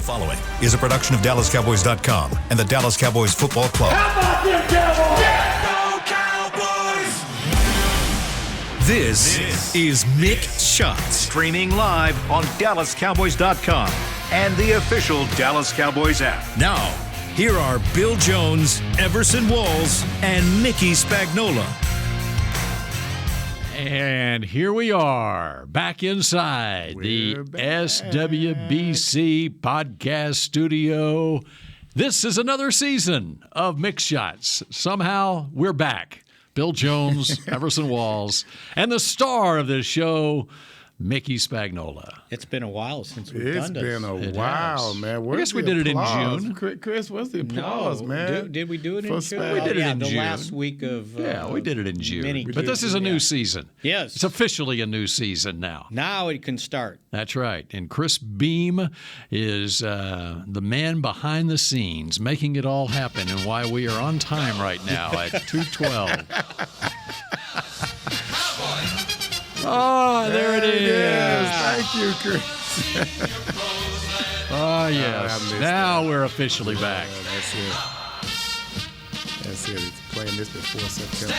The following is a production of DallasCowboys.com and the Dallas Cowboys Football Club. How about them Cowboys? Yeah, go Cowboys! This is Mick Shots. Streaming live on DallasCowboys.com and the official Dallas Cowboys app. Now, here are Bill Jones, Everson Walls, and Mickey Spagnola. And here we are, back inside the SWBC podcast studio. This is another season of Mick Shots. Somehow, we're back. Bill Jones, Everson Walls, and the star of this show, Mickey Spagnola. It's been a while since we've done this. It's been a while, man. I guess we did it in June. Chris, what's the applause, man? Did we do it in June? We did it in the June. last week of we did it in June. But this is a new season. Yes. It's officially a new season now. Now it can start. That's right. And Chris Beam is the man behind the scenes, making it all happen, and why we are on time right now at 2:12. Oh, there it is. Thank you, Chris. Oh, yes. Now we're officially back. That's it. That's it. It's playing this before September.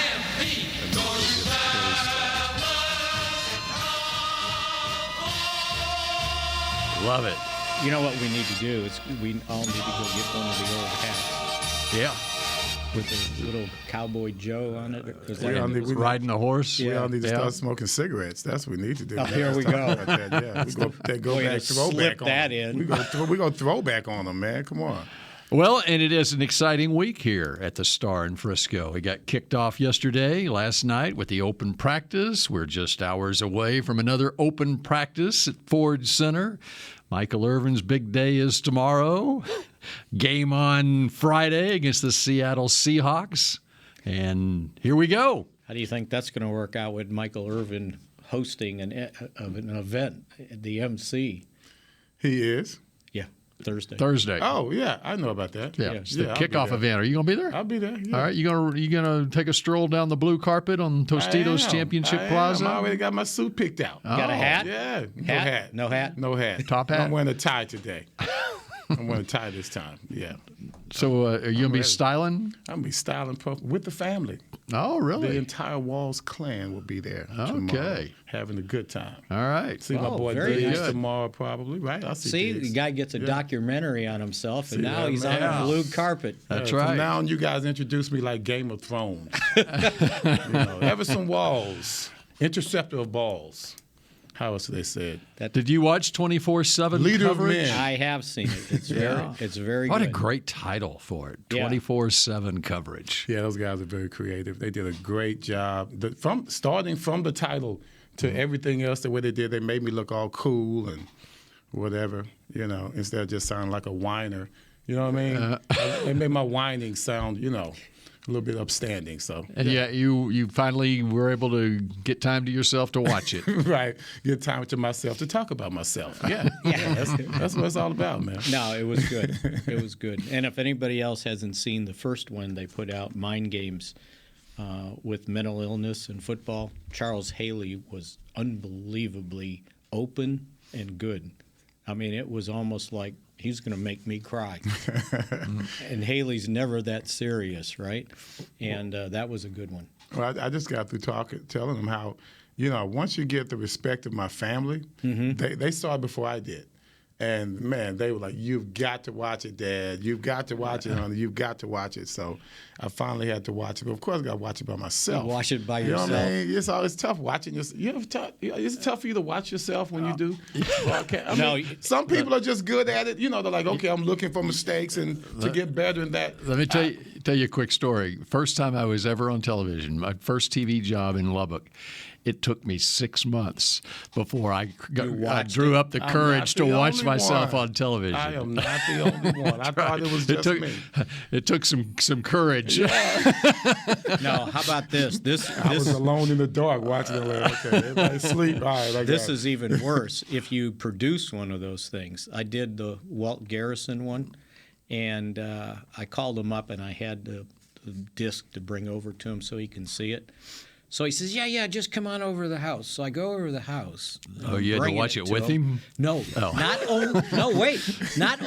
Love it. You know what we need to do is we all need to go get one of the old hats Yeah. with a little Cowboy Joe on it. Is that Riding the horse. We all need to Yeah. start smoking cigarettes. That's what we need to do. Oh, here we go. Yeah, we go Way back to throwback slip on that them. in. We go throwback on them, man. Come on. Well, and it is an exciting week here at the Star in Frisco. We got kicked off last night with the open practice. We're just hours away from another open practice at Ford Center. Michael Irvin's big day is tomorrow. Game on Friday against the Seattle Seahawks. And here we go. How do you think that's going to work out with Michael Irvin hosting an event at the MC? He is. Yeah, Thursday. Oh, yeah. I know about that. Yeah, it's the I'll be kickoff there. event. Are you going to be there? I'll be there. Yeah. All right, you gonna take a stroll down the blue carpet on Tostitos Championship Plaza? I already got my suit picked out. Got a hat? Yeah. Hat? No hat? No hat. Top hat? I'm wearing a tie today. I'm wearing a tie this time. Yeah. So are you going to be ready. styling? I'm going to be styling with the family. Oh, The really? entire Walls clan will be there tomorrow, Okay. having a good time. All right. See my Oh, boy very Diggs good. tomorrow probably, right? I'll See, Diggs. the guy gets a documentary on himself, and See now that, he's man? on a blue carpet. That's From right. now on, you guys introduce me like Game of Thrones. Everson Walls, interceptor of balls. How else do they say it? Did you watch 24/7 Leader of coverage? men. I have seen it. It's very What good. a great title for it. Yeah. 24/7 coverage. Yeah, those guys are very creative. They did a great job. Starting from the title to everything else, the way they did, they made me look all cool and whatever, instead of just sounding like a whiner. You know what I mean? They made my whining sound, a little bit upstanding. So And yeah, you finally were able to get time to yourself to watch it. right, get time to myself to talk about myself. Yeah, that's what it's all about, man. No, it was good. It was good. And if anybody else hasn't seen the first one they put out, Mind Games, with mental illness and football, Charles Haley was unbelievably open and good. I mean, it was almost like he's going to make me cry. And Haley's never that serious, right? And that was a good one. Well, I just got through telling them how, once you get the respect of my family, they saw it before I did. And, man, they were like, you've got to watch it, Dad. You've got to watch it, honey. You've got to watch it. So I finally had to watch it. But, of course, I got to watch it by myself. You watch it by You know yourself. what I mean? It's always tough watching yourself. Is it tough for you to watch yourself when you do? Some people are just good at it. They're like, okay, I'm looking for mistakes and to get better in that. Let me tell you a quick story. First time I was ever on television, my first TV job in Lubbock, it took me 6 months before I drew up the courage to watch myself on television. I am not the only one. I thought it was just me. It took some courage. No, how about this? I was alone in the dark watching it. Like, okay, everybody sleep. All right, This is even worse. If you produce one of those things, I did the Walt Garrison one, and I called him up, and I had the disc to bring over to him so he can see it. So he says, yeah, just come on over to the house. So I go over to the house. Oh, you had to watch it with him? No. Oh. Not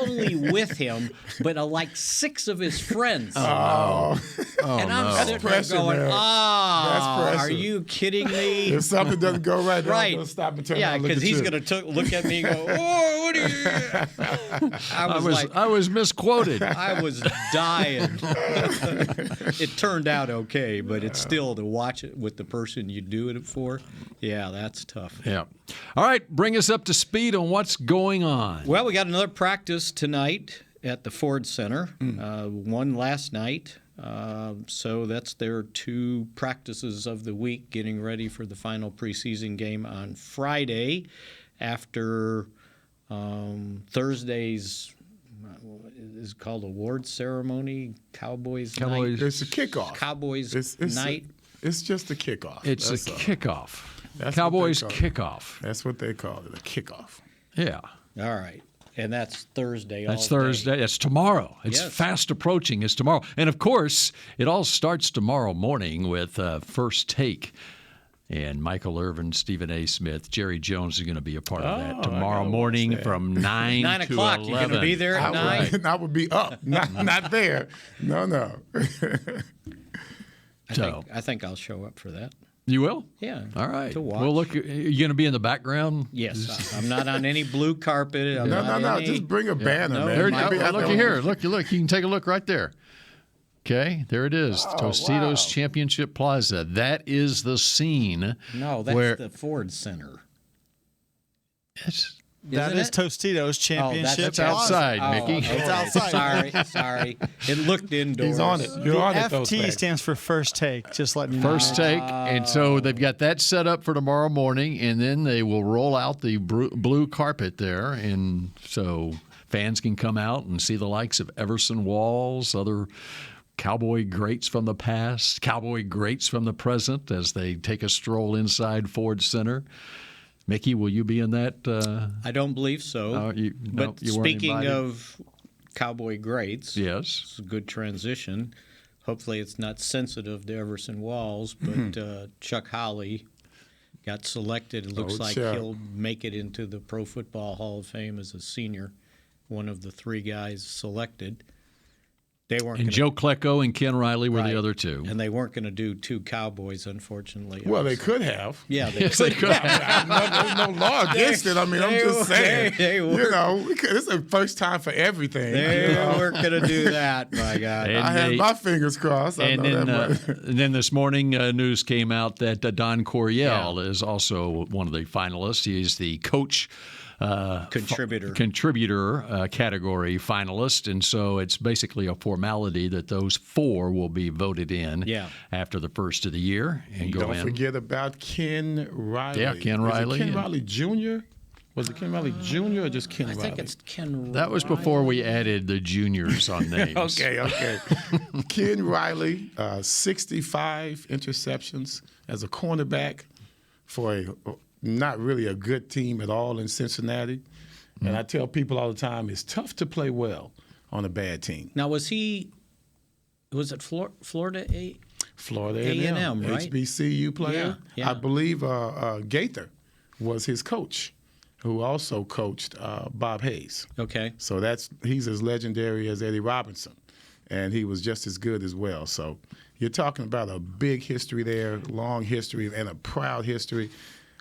only with him, but like 6 of his friends. Oh, and I'm sitting there going, are you kidding me? If something doesn't go right, then I'm Right. going to stop and turn Yeah, around and look because at he's you. going to look at me and go, oh, what are you? I was misquoted. I was dying. It turned out okay, but it's still to watch it with the person you do it for. Yeah, that's tough. Yeah. All right, bring us up to speed on what's going on. Well, we got another practice tonight at the Ford Center. One last night. So that's their 2 practices of the week, getting ready for the final preseason game on Friday after Thursday's is called award ceremony, Cowboys night. It's a kickoff. Cowboys It's night. It's just a kickoff. It's That's a all. kickoff. That's Cowboys what they call kickoff. That's what they call it, a kickoff. Yeah. All right. And that's Thursday. That's all day. Thursday. That's tomorrow. It's Yes. fast approaching. It's tomorrow. And, of course, it all starts tomorrow morning with First Take. And Michael Irvin, Stephen A. Smith, Jerry Jones is going to be a part of that tomorrow gotta morning watch that. from 9 9 to o'clock. 11. You're going to be there at 9? I would be up, not there. No. I think I'll show up for that. You will? Yeah. All right. To watch. Well, look, you're going to be in the background? Yes. I'm not on any blue carpet. I'm not No. any- Just bring a banner, no, man. There, Might be look out here. Look. You can take a look right there. Okay, there it is. Tostitos wow. Championship Plaza. That is the scene. No, that's where the Ford Center. That Isn't is it? Tostitos Championship. That's outside, Oh, Mickey. okay. It's outside. Sorry. It looked indoors. He's on it. You're on it, those FT things. stands for First Take. Just letting you know. First Take, and so they've got that set up for tomorrow morning, and then they will roll out the blue carpet there, and so fans can come out and see the likes of Everson Walls, other Cowboy greats from the past, Cowboy greats from the present, as they take a stroll inside Ford Center. Mickey, will you be in that? I don't believe so. You weren't speaking invited? of Cowboy greats, Yes. it's a good transition. Hopefully it's not sensitive to Everson Walls, but Chuck Howley got selected. It looks like Chuck. he'll make it into the Pro Football Hall of Fame as a senior, one of the 3 guys selected. They weren't And gonna, Joe Klecko and Ken Riley were right, the other 2. and they weren't going to do 2 Cowboys, unfortunately. Well, they could have. Yeah, they Yes, could. they could. There's no law against it. I mean, I'm just saying. They were. You know, it's the first time for everything. They you know? weren't going to do that, my God. And I had they- my fingers crossed. I And know then, that much. and then this morning, news came out that Don Coryell is also one of the finalists. He is the coach Contributor. category finalist, and so it's basically a formality that those 4 will be voted in after the first of the year and go Don't in. forget about Ken Riley. Yeah, Ken Is it Riley, Ken and- Riley Jr.? Was it Ken Riley Jr. or just Ken I Riley? think it's Ken. That was before we added the juniors on names. Okay. Ken Riley, 65 interceptions as a cornerback for a not really a good team at all in Cincinnati. And I tell people all the time, it's tough to play well on a bad team. Now, was it Florida A? Florida A&M, right? HBCU player. Yeah. I believe Gaither was his coach, who also coached Bob Hayes. Okay. So he's as legendary as Eddie Robinson, and he was just as good as well. So you're talking about a big history there, long history, and a proud history.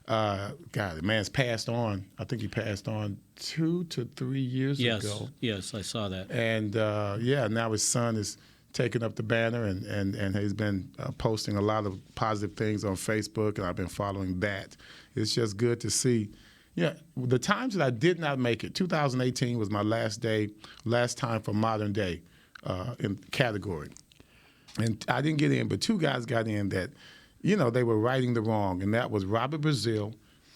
God, the man's passed on. I think he passed on 2 to 3 years ago. Yes, I saw that. And now his son is taking up the banner, and he's been posting a lot of positive things on Facebook, and I've been following that. It's just good to see. Yeah, the times that I did not make it, 2018 was my last time for modern day in category. And I didn't get in, but 2 guys got in that, they were righting the wrong, and that was Robert Brazil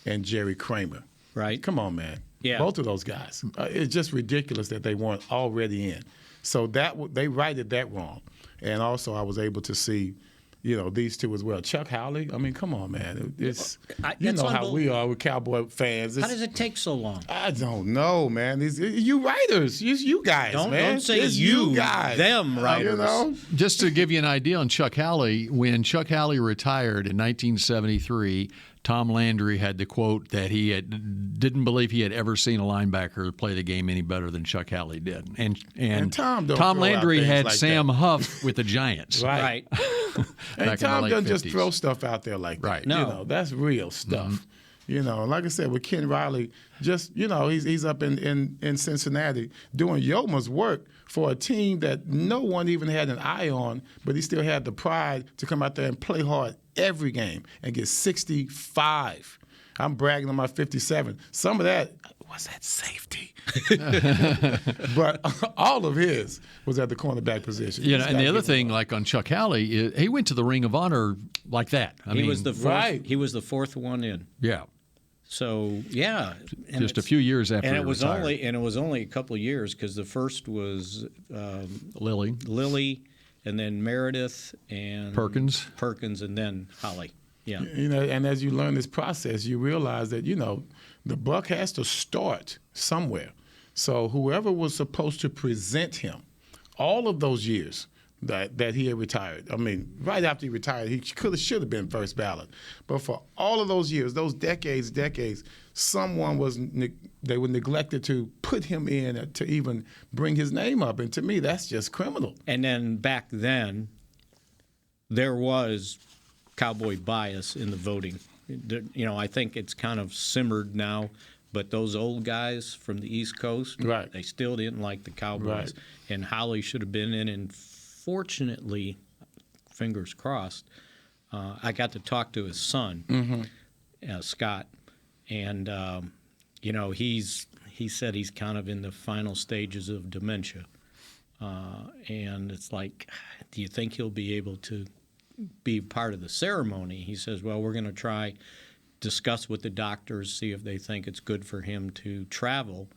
and Jerry Kramer. Right. Come on, man. Yeah. Both of those guys. It's just ridiculous that they weren't already in. So they righted that wrong. And also I was able to see these two as well. Chuck Howley, I mean, come on, man. It's it's how we are with Cowboy fans. How does it take so long? I don't know, man. You writers, you guys, man. Don't say it's you guys. Them writers. Just to give you an idea on Chuck Howley, when Chuck Howley retired in 1973, Tom Landry had the quote that he didn't believe he had ever seen a linebacker play the game any better than Chuck Howley did. And Tom Landry had like Sam that. Huff with the Giants. Right. And Tom doesn't just throw stuff out there like that. Right. No. That's real stuff. Like I said, with Ken Riley, just he's up in Cincinnati doing yeoman's work for a team that no one even had an eye on, but he still had the pride to come out there and play hard every game and get 65. I'm bragging on my 57. Some of that was at safety. But all of his was at the cornerback position. And the other thing, like on Chuck Howley, he went to the Ring of Honor like that. He was the fourth. Right. He was the fourth one in. Yeah. So yeah, and Just a few years after and he it was retired. only a couple of years because the first was Lily. and then Meredith and Perkins, and then Holly. Yeah. And as you learn this process, you realize that the buck has to start somewhere. So whoever was supposed to present him, all of those years that he had retired. I mean, right after he retired, he should have been first ballot. But for all of those years, those decades, someone they were neglected to put him in to even bring his name up. And to me, that's just criminal. And then back then, there was Cowboy bias in the voting. I think it's kind of simmered now, but those old guys from the East Coast, right, they still didn't like the Cowboys. Right. And Howley should have been in, and fortunately, fingers crossed, I got to talk to his son, Scott, and he said he's kind of in the final stages of dementia, and it's like, do you think he'll be able to be part of the ceremony? He says, well, we're going to discuss with the doctors, see if they think it's good for him to travel.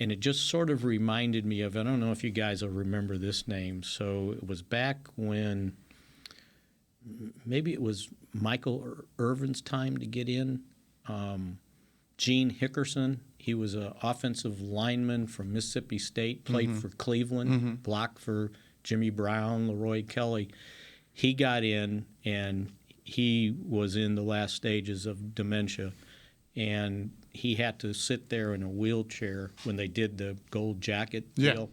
And it just sort of reminded me of, I don't know if you guys will remember this name. So it was back when maybe it was Michael Irvin's time to get in. Gene Hickerson, he was an offensive lineman from Mississippi State, played for Cleveland, blocked for Jimmy Brown, Leroy Kelly. He got in, and he was in the last stages of dementia, and he had to sit there in a wheelchair when they did the gold jacket deal.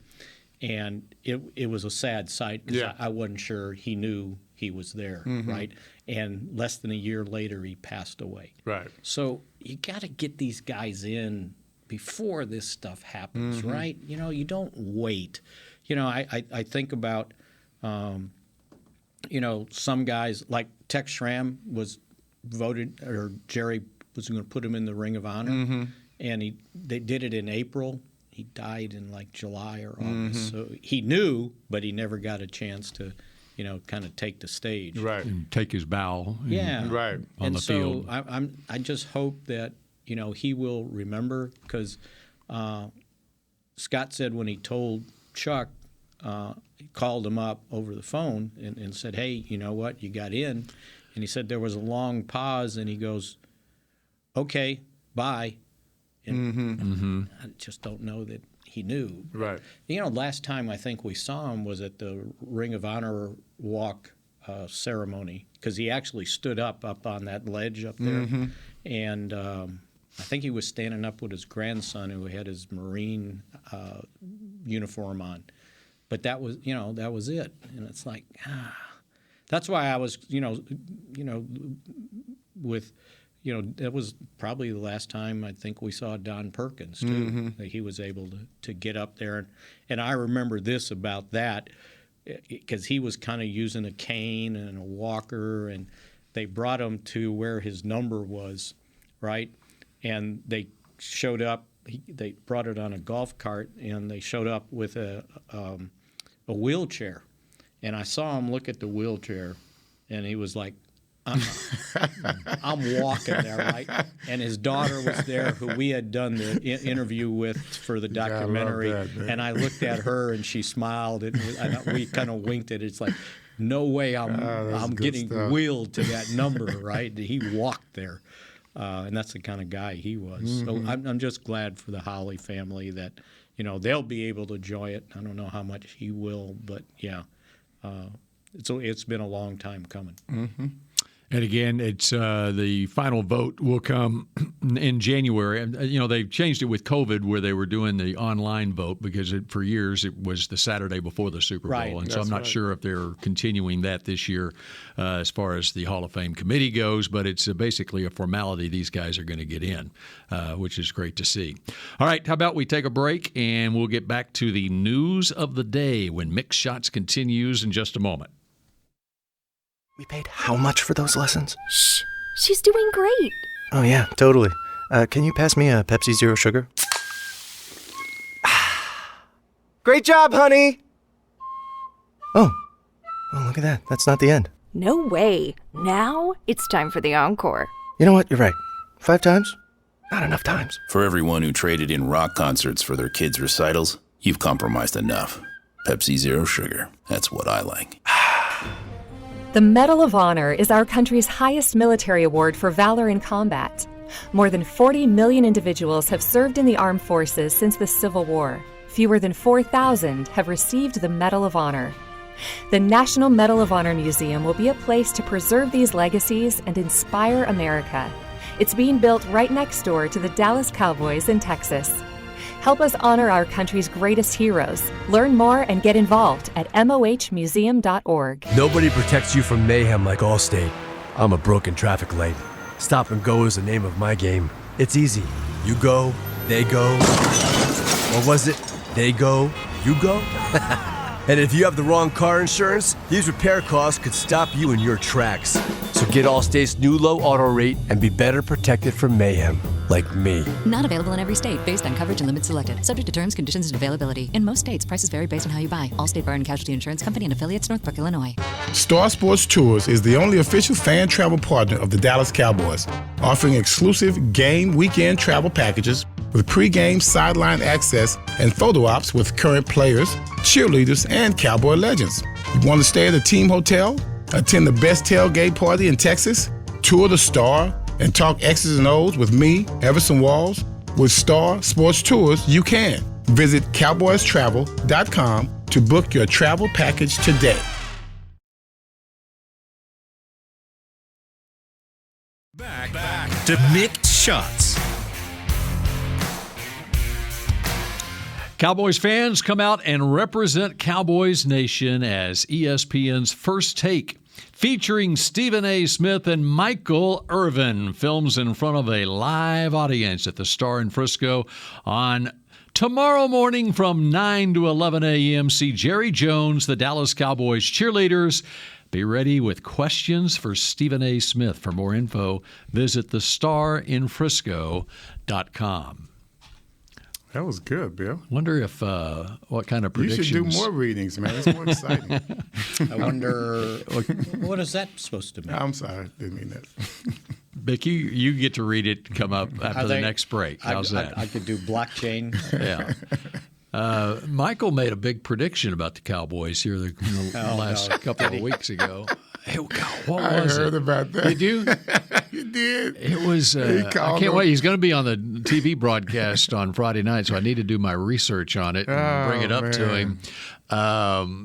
And it was a sad sight because I wasn't sure he knew he was there, right? And less than a year later, he passed away. Right. So you got to get these guys in before this stuff happens, right? You don't wait. I think about some guys like Tex Schramm was voted, or Jerry was going to put him in the Ring of Honor, and they did it in April. He died in like July or August, so he knew, but he never got a chance to, kind of take the stage. Right. And take his bow. Right. On the field. I just hope that he will remember, because Scott said when he told Chuck. He called him up over the phone and said, hey, you know what, you got in. And he said there was a long pause, and he goes, okay, bye. And I just don't know that he knew. Right. Last time I think we saw him was at the Ring of Honor walk ceremony, because he actually stood up on that ledge up there. And I think he was standing up with his grandson, who had his Marine uniform on. But that was it. And it's like, that's why I was, that was probably the last time I think we saw Don Perkins, too, that he was able to get up there. And I remember this about that, because he was kind of using a cane and a walker, and they brought him to where his number was, right? And they showed up. They brought it on a golf cart, and they showed up with a wheelchair. And I saw him look at the wheelchair, and he was like, I'm walking there, right? And his daughter was there, who we had done the interview with for the documentary. I love that, man. And I looked at her, and she smiled, and we kind of winked at it. It's like, no way I'm good getting stuff. wheeled to that number, right? He walked there. And that's the kind of guy he was. So I'm just glad for the Howley family that, they'll be able to enjoy it. I don't know how much he will, but yeah. It's been a long time coming. Mm-hmm. And again, it's the final vote will come in January. And they changed it with COVID, where they were doing the online vote because for years it was the Saturday before the Super Bowl, Right. and so I'm not sure if they're continuing that this year as far as the Hall of Fame committee goes. But it's basically a formality. These guys are going to get in, which is great to see. All right, how about we take a break and we'll get back to the news of the day when Mick Shots continues in just a moment. We paid how much for those lessons? Shh, she's doing great. Oh, yeah, totally. Can you pass me a Pepsi Zero Sugar? Great job, honey! Oh, look at that. That's not the end. No way. Now it's time for the encore. You know what? You're right. 5 times? Not enough times. For everyone who traded in rock concerts for their kids' recitals, you've compromised enough. Pepsi Zero Sugar. That's what I like. The Medal of Honor is our country's highest military award for valor in combat. More than 40 million individuals have served in the armed forces since the Civil War. Fewer than 4,000 have received the Medal of Honor. The National Medal of Honor Museum will be a place to preserve these legacies and inspire America. It's being built right next door to the Dallas Cowboys in Texas. Help us honor our country's greatest heroes. Learn more and get involved at mohmuseum.org. Nobody protects you from mayhem like Allstate. I'm a broken traffic light. Stop and go is the name of my game. It's easy. You go, they go. Or was it, they go, you go? And if you have the wrong car insurance, these repair costs could stop you in your tracks. So get Allstate's new low auto rate and be better protected from mayhem, like me. Not available in every state based on coverage and limits selected. Subject to terms, conditions, and availability. In most states, prices vary based on how you buy. Allstate Bar and Casualty Insurance Company and affiliates, Northbrook, Illinois. Star Sports Tours is the only official fan travel partner of the Dallas Cowboys, offering exclusive game weekend travel packages with pre-game sideline access and photo ops with current players, cheerleaders, and Cowboy legends. You want to stay at a team hotel, attend the best tailgate party in Texas, tour the Star, and talk X's and O's with me, Everson Walls? With Star Sports Tours, you can. Visit cowboystravel.com to book your travel package today. Back to Mick Shots. Cowboys fans, come out and represent Cowboys Nation as ESPN's First Take, featuring Stephen A. Smith and Michael Irvin, films in front of a live audience at the Star in Frisco on tomorrow morning from 9 to 11 a.m. See Jerry Jones, the Dallas Cowboys cheerleaders. Be ready with questions for Stephen A. Smith. For more info, visit thestarinfrisco.com. That was good, Bill. Wonder if what kind of predictions. You should do more readings, man. It's more exciting. I wonder, what is that supposed to mean? I'm sorry. Didn't mean that. Vic, you get to read it come up after the next break. How's that? I could do blockchain. Yeah. Michael made a big prediction about the Cowboys here the last couple of weeks ago. Hey, what was it? I heard about that. Did you? You did. It was, I can't wait. He's going to be on the TV broadcast on Friday night, so I need to do my research on it and bring it up to him.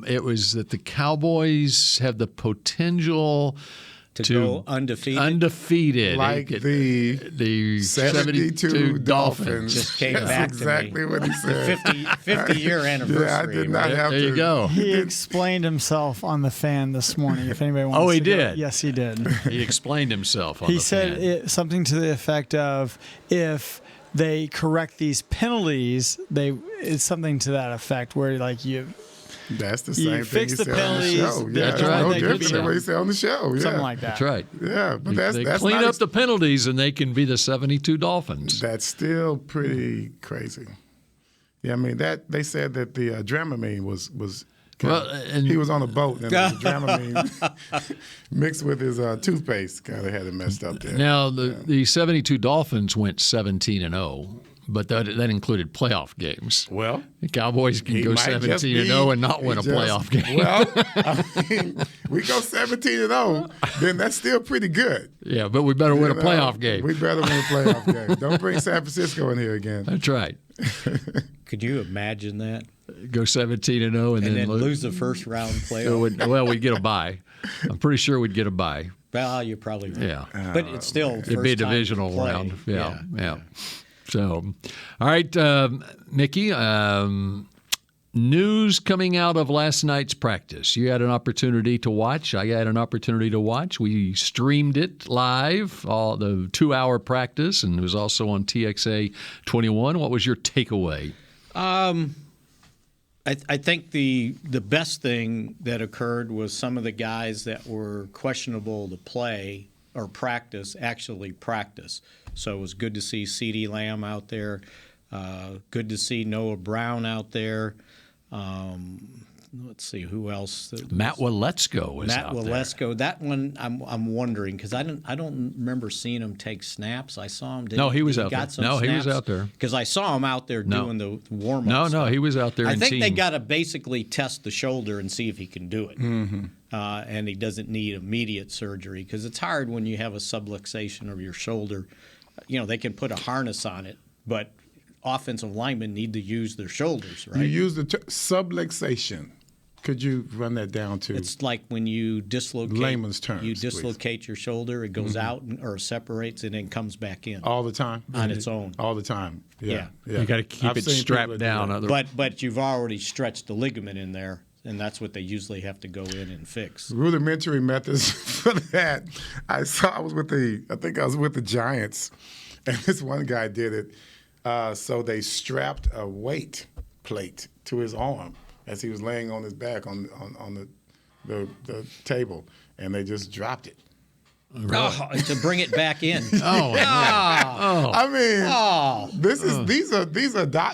It was that the Cowboys have the potential to go undefeated. Undefeated. Like the 72 Dolphins. Just came That's back exactly to me. what he said. 50-year anniversary. Yeah, I did not have there you go. He explained himself on the Fan this morning. If anybody wants to he go. did? Yes, he did. He explained himself on He the said Fan. something to the effect of, if they correct these penalties, it's something to that effect where That's the you same thing fix he the said penalties, on the show. Yeah, That's right. No They could different be than what he said on the show. Yeah. something like that. That's right. Yeah, but They that's clean not up the penalties and they can be the 72 Dolphins. That's still pretty crazy. Yeah, I mean they said that the Dramamine was he was on a boat and the Dramamine mixed with his toothpaste kind of had it messed up there. Now the 72 Dolphins went 17-0. But that included playoff games. Well, the Cowboys can go 17-0 and not win a playoff game. Well, I mean, we go 17-0, then that's still pretty good. Yeah, but we better win a playoff game. We better win a playoff game. Don't bring San Francisco in here again. That's right. Could you imagine that? Go 17-0 and then lose the first round playoff? Well, we'd get a bye. I'm pretty sure we'd get a bye. Well, you probably would. Yeah. But it's still it'd be a divisional round. Yeah. So, all right, Mickey, news coming out of last night's practice. You had an opportunity to watch. I had an opportunity to watch. We streamed it live, all the 2-hour practice, and it was also on TXA 21. What was your takeaway? I think the best thing that occurred was some of the guys that were questionable to play or practice actually practice. So it was good to see CeeDee Lamb out there. Good to see Noah Brown out there. Let's see who else. Matt Waletzko was out there. Matt Waletzko. That one I'm wondering because I don't remember seeing him take snaps. I saw him. No, he was out there. No, he was out there because I saw him out there doing the warm-up. No, he was out there. I think they got to basically test the shoulder and see if he can do it. Mm-hmm. And he doesn't need immediate surgery because it's hard when you have a subluxation of your shoulder. You know, they can put a harness on it, but offensive linemen need to use their shoulders, right? You use the subluxation. Could you run that down to? It's like when you dislocate. Layman's terms. You dislocate your shoulder, it goes out or separates and then comes back in. All the time? On its own. All the time. Yeah. You got to keep it strapped down. But you've already stretched the ligament in there. And that's what they usually have to go in and fix. Rudimentary methods for that. I was with the Giants, and this one guy did it. So they strapped a weight plate to his arm as he was laying on his back on the table, and they just dropped it. Really? Oh, to bring it back in. I mean,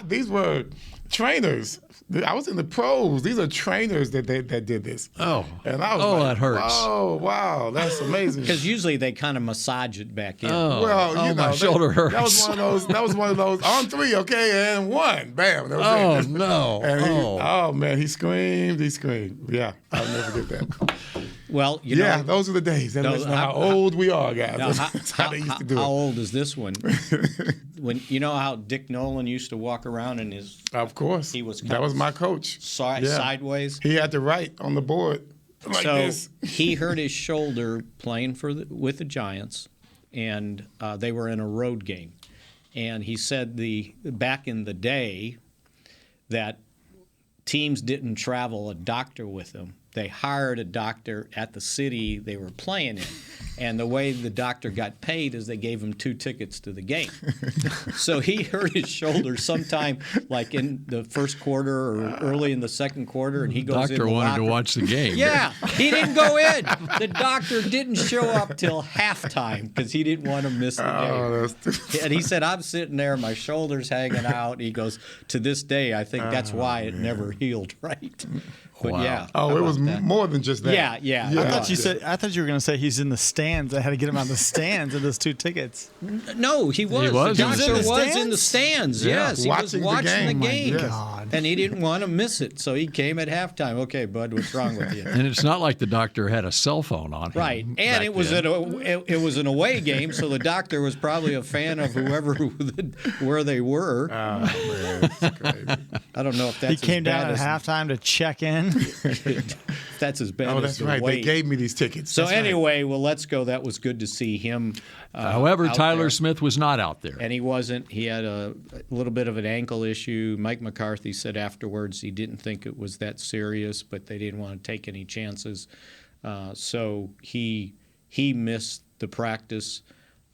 these were trainers. I was in the pros. These are trainers that did this. Oh, and I was that hurts. Oh, wow, that's amazing. Because usually they kind of massage it back in. Well, my shoulder hurts. That was one of those on 3, okay, and 1, bam. That was it. No. And man, he screamed. Yeah, I'll never get that. Well, those are the days. That's how old we are, guys. That's how they used to do it. How old is this one? When you know how Dick Nolan used to walk around in his. Of course, that was my coach. Sideways. He had to write on the board like this. He hurt his shoulder playing with the Giants, and they were in a road game. And he said back in the day that teams didn't travel a doctor with them. They hired a doctor at the city they were playing in. And the way the doctor got paid is they gave him 2 tickets to the game. So he hurt his shoulder sometime like in the first quarter or early in the second quarter, and he goes in the doctor wanted locker. to watch the game. Yeah, he didn't go in. The doctor didn't show up till halftime because he didn't want to miss the game. And he said, I'm sitting there, my shoulder's hanging out. He goes, to this day, I think that's why it never healed right. But wow. It was more than just that. Yeah. I thought you were going to say he's in the stands. I had to get him out of the stands of those 2 tickets. No, he was. The doctor was in the stands. Yeah. Yes, he was watching the game. Yes. And he didn't want to miss it, so he came at halftime. Okay, bud, what's wrong with you? And it's not like the doctor had a cell phone on him. Right, and it was it was an away game, so the doctor was probably a fan of whoever where they were. Oh man, that's crazy. I don't know if that's. He came down at halftime to check in. That's as bad as that's the right. weight. They gave me these tickets. So anyway, well, let's go. That was good to see him. However, Tyler there. Smith was not out there. And he wasn't. He had a little bit of an ankle issue. Mike McCarthy said afterwards he didn't think it was that serious, but they didn't want to take any chances. So he missed the practice.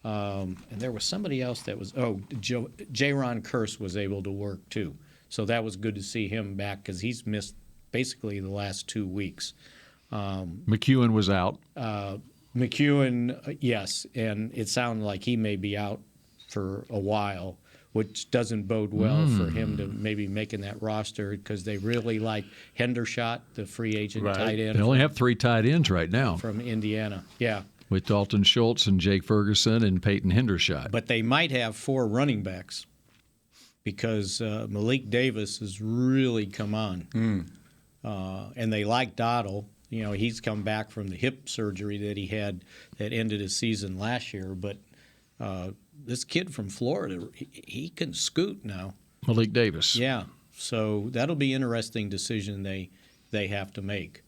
And there was somebody else that was Jaron Kearse was able to work too. So that was good to see him back because he's missed basically the last 2 weeks. McEwen was out. McEwen, yes, and it sounded like he may be out for a while, which doesn't bode well for him to maybe making that roster because they really like Hendershot, the free agent tight end. They only have 3 tight ends right now. From Indiana, yeah. With Dalton Schultz and Jake Ferguson and Peyton Hendershot. But they might have 4 running backs. because Malik Davis has really come on. And they like Dottle. You know, he's come back from the hip surgery that he had that ended his season last year. But this kid from Florida, he can scoot now. Malik Davis. Yeah. So that'll be an interesting decision they have to make.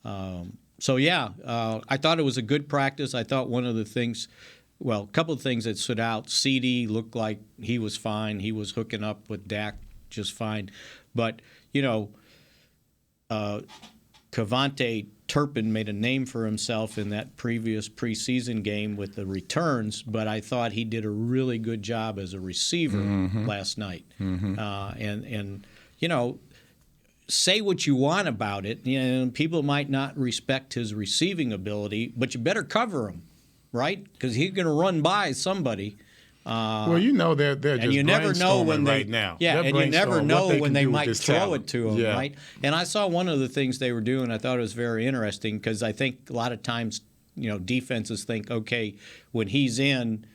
I thought it was a good practice. I thought one of the things, a couple of things that stood out. CD looked like he was fine. He was hooking up with Dak just fine. But, Cavante Turpin made a name for himself in that previous preseason game with the returns, but I thought he did a really good job as a receiver last night. Say what you want about it. People might not respect his receiving ability, but you better cover him, right? Because he's going to run by somebody. They're just and you never know when right now. Yeah, and you never know when they might throw talent. it to him, right? And I saw one of the things they were doing. I thought it was very interesting because I think a lot of times, defenses think, okay, when he's in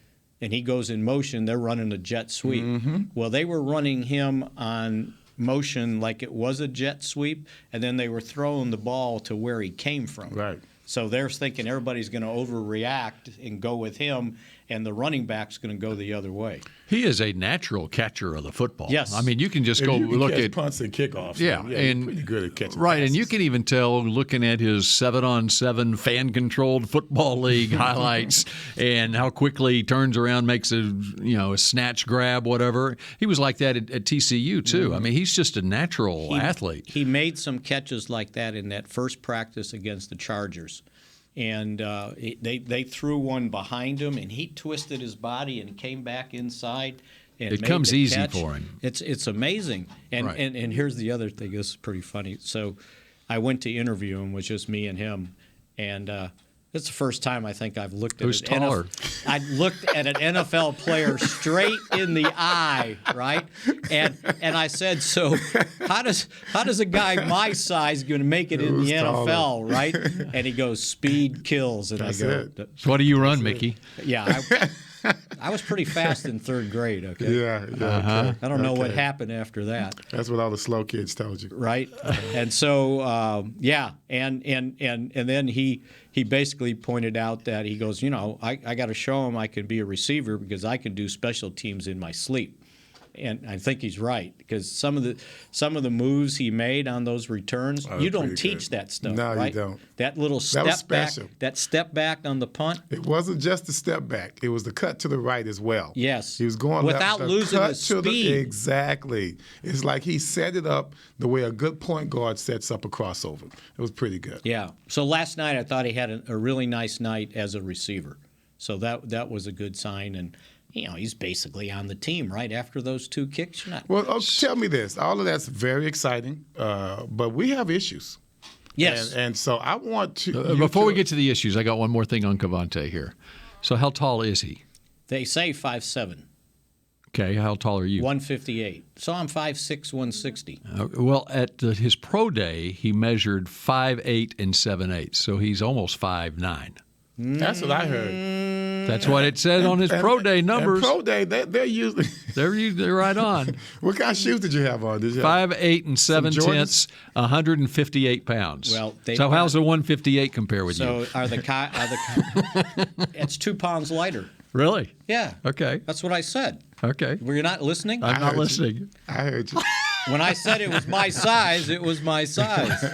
and he goes in motion, they're running a jet sweep. Well, they were running him on motion like it was a jet sweep, and then they were throwing the ball to where he came from. Right. So they're thinking everybody's going to overreact and go with him, and the running back's going to go the other way. He is a natural catcher of the football. Yes. I mean, you can just go look catch at punts and kickoffs. Yeah, and pretty good at catching right, passes. and you can even tell looking at his 7-on-7 fan-controlled football league highlights and how quickly he turns around, makes a snatch grab, whatever. He was like that at TCU too. I mean, he's just a natural athlete. He made some catches like that in that first practice against the Chargers. And they threw one behind him, and he twisted his body and came back inside. And it made comes the easy catch. for him. It's amazing. And, Right. and here's the other thing. This is pretty funny. So I went to interview him, was just me and him, and it's the first time I think I've looked at Who's taller? I looked at an NFL player straight in the eye, right? And I said, so how does a guy my size going to make it in the NFL, taller? right? And he goes, speed kills. And That's I go, it. So what do you run, Mickey? yeah. I was pretty fast in third grade, okay? Yeah. Uh-huh. Okay. I don't know what Okay. happened after that. That's what all the slow kids told you. Right? And so, and then he basically pointed out that he goes, I got to show him I can be a receiver because I can do special teams in my sleep. And I think he's right because some of the moves he made on those returns, you don't teach that stuff, No, right? you don't. That little That step was back, special. that step back on the punt. It wasn't just the step back; it was the cut to the right as well. Yes, he was going without left, losing cut the to speed. Exactly. It's like he set it up the way a good point guard sets up a crossover. It was pretty good. Yeah. So last night I thought he had a really nice night as a receiver. So that was a good sign, and he's basically on the team right after those two kicks. Well, tell me this: all of that's very exciting, but we have issues. Yes. And so I want to. Before we get to the issues, I got one more thing on Cavante here. So how tall is he? They say 5'7". Okay, how tall are you? 158. So I'm 5'6", 160. Well, at his pro day, he measured 5'8" and 7/8", so he's almost 5'9". That's what I heard. That's what it said on his pro day numbers. And pro day, they're usually they're right on. What kind of shoes did you have on? Did you 5'8" and Some 7/10", 158 pounds. Well, so how's the 158 compare with you? So it's 2 pounds lighter. Really? Yeah. Okay. That's what I said. Okay. Were you not listening? I'm not listening. I heard you. When I said it was my size, it was my size.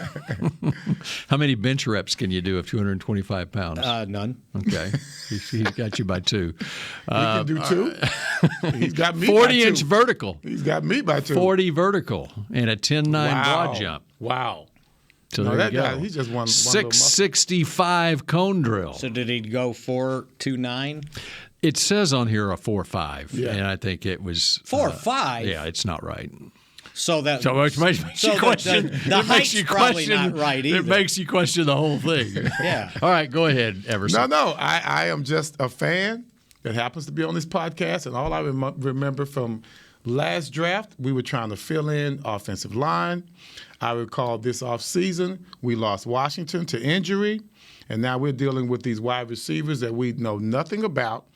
How many bench reps can you do of 225 pounds? None. Okay. He's got you by 2. He can do 2. He's got me 40-inch by 2. vertical. He's got me by 2. 40 vertical and a 10.9 broad jump. Wow. So No, there that you go. guy, he's just one little muscle. 665 cone drill. So did he go 4.29? It says on here a 4.5, Yeah. and I think it was 4.5? Yeah, it's not right. So it makes you question. The height's probably not right either. It makes you question the whole thing. Yeah. All right, go ahead, Everson. No, I am just a fan that happens to be on this podcast, and all I remember from last draft, we were trying to fill in offensive line. I recall this offseason, we lost Washington to injury, and now we're dealing with these wide receivers that we know nothing about.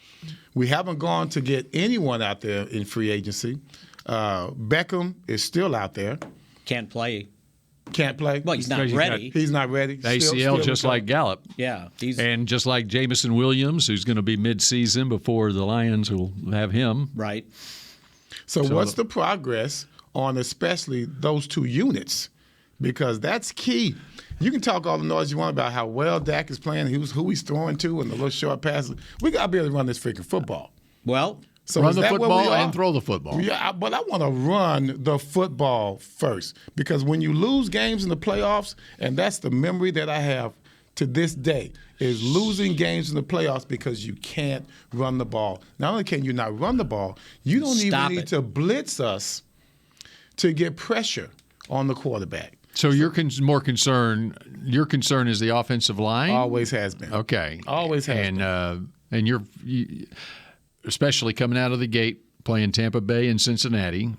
We haven't gone to get anyone out there in free agency. Beckham is still out there. Can't play. Well, he's not ready. He's not ready. ACL, just like Gallup. Yeah. And just like Jamison Williams, who's going to be mid-season before the Lions will have him. Right. So what's the progress on especially those two units? Because that's key. You can talk all the noise you want about how well Dak is playing, who he's throwing to, and the little short passes. We got to be able to run this freaking football. Well, so run the football and throw the football. Yeah, but I want to run the football first, because when you lose games in the playoffs, and that's the memory that I have to this day, is losing games in the playoffs because you can't run the ball. Not only can you not run the ball, you don't even need to blitz us to get pressure on the quarterback. So you're more concerned. Your concern is the offensive line. Always has been. Okay. Always has been. And you're especially coming out of the gate playing Tampa Bay and Cincinnati,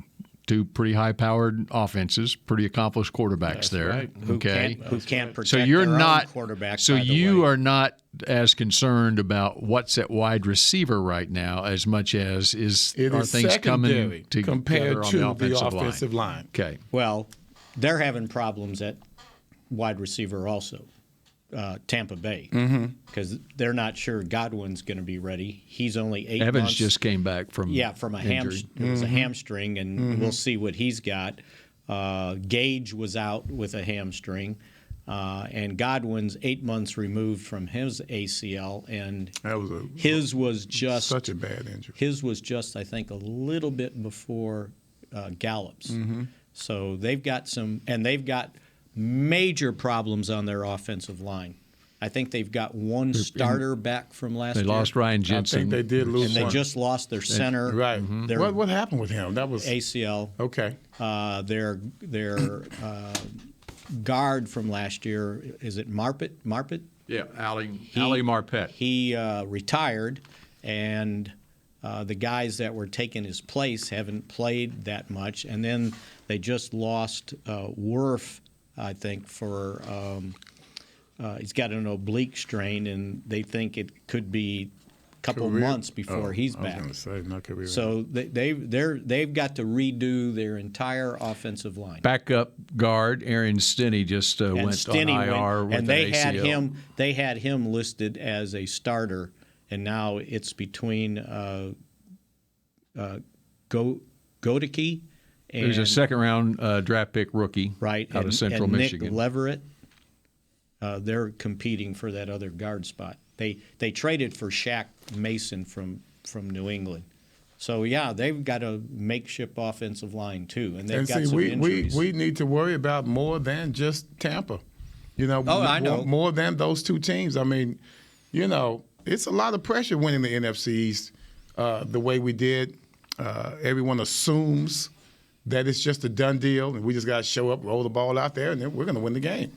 two pretty high-powered offenses, pretty accomplished quarterbacks. That's there. Right. Who can't protect so you're their not, own quarterback. So you are not as concerned about what's at wide receiver right now as much as are things coming together compared on to the offensive line. Okay. Well, they're having problems at wide receiver also, Tampa Bay, because they're not sure Godwin's going to be ready. He's only 8 months. Evans just came back from a injury. It was a hamstring, and we'll see what he's got. Gage was out with a hamstring, and Godwin's 8 months removed from his ACL, and his was just such a bad injury. His was just, I think, a little bit before Gallup's. So they've got they've got major problems on their offensive line. I think they've got one starter back from last year. They lost Ryan Jensen. I think they did lose one. And they just lost their center. Right. What happened with him? That was ACL. Okay. Their guard from last year, is it Marpet? Yeah, Ali Marpet. He retired, and the guys that were taking his place haven't played that much. And then they just lost Worf, I think, for he's got an oblique strain, and they think it could be a couple months before he's back. I was going to say, not career. So they've got to redo their entire offensive line. Backup guard Aaron Stinney just went on IR with and they an had ACL. They had him listed as a starter, and now it's between Godeke. There's a second-round draft pick rookie out of Central and Michigan. Nick Leverett. They're competing for that other guard spot. They traded for Shaq Mason from New England. So, yeah, they've got a makeshift offensive line, too, and they've got some injuries. We need to worry about more than just Tampa. I know. More than those two teams. I mean, it's a lot of pressure winning the NFC East the way we did. Everyone assumes that it's just a done deal, and we just got to show up, roll the ball out there, and then we're going to win the game.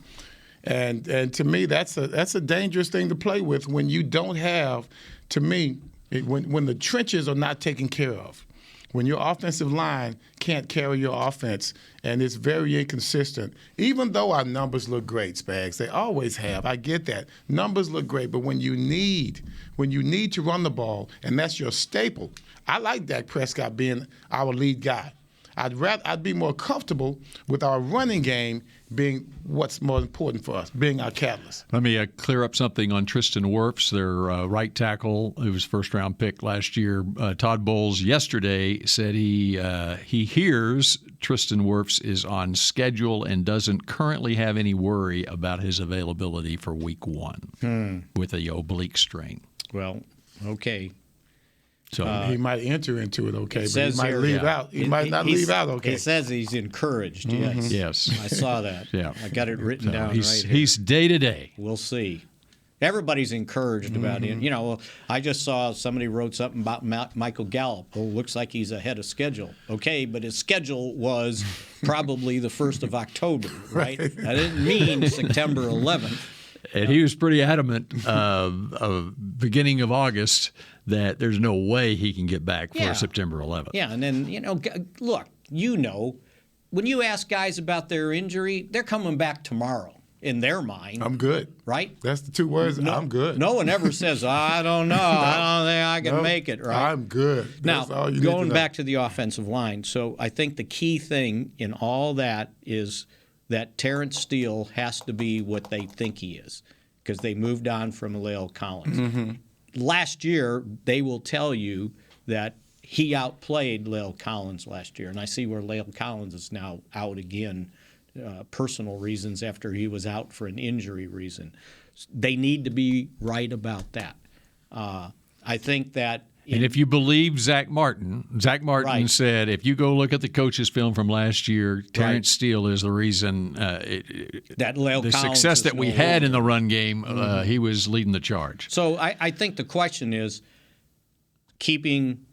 And to me, that's a dangerous thing to play with when you don't have, to me, when the trenches are not taken care of, when your offensive line can't carry your offense, and it's very inconsistent. Even though our numbers look great, Spags, they always have. I get that. Numbers look great, but when you need to run the ball, and that's your staple, I like Dak Prescott being our lead guy. I'd be more comfortable with our running game being what's more important for us, being our catalyst. Let me clear up something on Tristan Wirfs, their right tackle, who was first-round pick last year. Todd Bowles yesterday said he hears Tristan Wirfs is on schedule and doesn't currently have any worry about his availability for Week 1 with a oblique strain. Well, okay. So he might enter into it okay, but he might here, leave out. He might not leave out okay. He says he's encouraged, yes. Yes. I saw that. Yeah. I got it written down right here. He's day-to-day. We'll see. Everybody's encouraged about him. I just saw somebody wrote something about Michael Gallup. Well, looks like he's ahead of schedule. Okay, but his schedule was probably the 1st of October, right? I didn't mean September 11th. And he was pretty adamant beginning of August that there's no way he can get back for September 11th. Yeah, and then, look, when you ask guys about their injury, they're coming back tomorrow. In their mind, I'm good. Right? That's the 2 words. I'm good. No one ever says, I don't know. I don't think I can make it. Right? I'm good. Now, That's all you going need to back to the offensive line, so I think the key thing in all that is that Terrence Steele has to be what they think he is, because they moved on from La'el Collins. Mm-hmm. Last year, they will tell you that he outplayed La'el Collins last year, and I see where La'el Collins is now out again. Personal reasons after he was out for an injury reason. They need to be right about that. I think that... And if you believe Zach Martin said, if you go look at the coach's film from last year, Terrence Steele is the reason that La'el the Collins success that we had in the run game, he was leading the charge. So I think the question is keeping